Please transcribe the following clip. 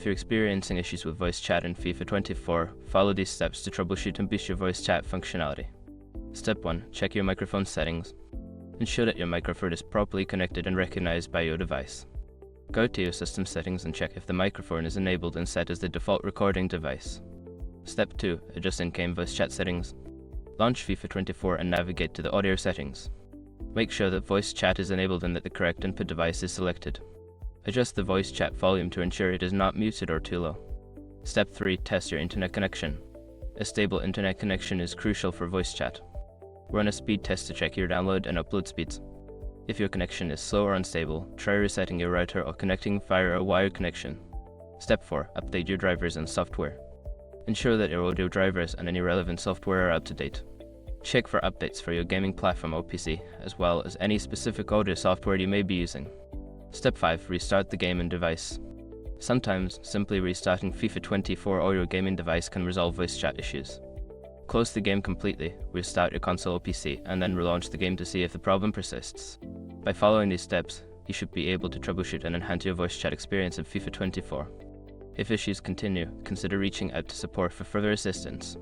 you're experiencing issues with voice chat in FIFA 24, follow these steps to troubleshoot and boost your voice chat functionality. Step 1. Check your microphone settings. Ensure that your microphone is properly connected and recognized by your device. Go to your system settings and check if the microphone is enabled and set as the default recording device. Step 2. Adjust in-game voice chat settings. Launch FIFA 24 and navigate to the audio settings. Make sure that voice chat is enabled and that the correct input device is selected. Adjust the voice chat volume to ensure it is not muted or too low. Step 3. Test your internet connection. A stable internet connection is crucial for voice chat. Run a speed test to check your download and upload speeds. If your connection is slow or unstable, try resetting your router or connecting via a wired connection. Step 4. Update your drivers and software. Ensure that your audio drivers and any relevant software are up to date. Check for updates for your gaming platform or PC, as well as any specific audio software you may be using. Step 5. Restart the game and device. Sometimes, simply restarting FIFA 24 or your gaming device can resolve voice chat issues. Close the game completely, restart your console or PC, and then relaunch the game to see if the problem persists. By following these steps, you should be able to troubleshoot and enhance your voice chat experience in FIFA 24. If issues continue, consider reaching out to support for further assistance.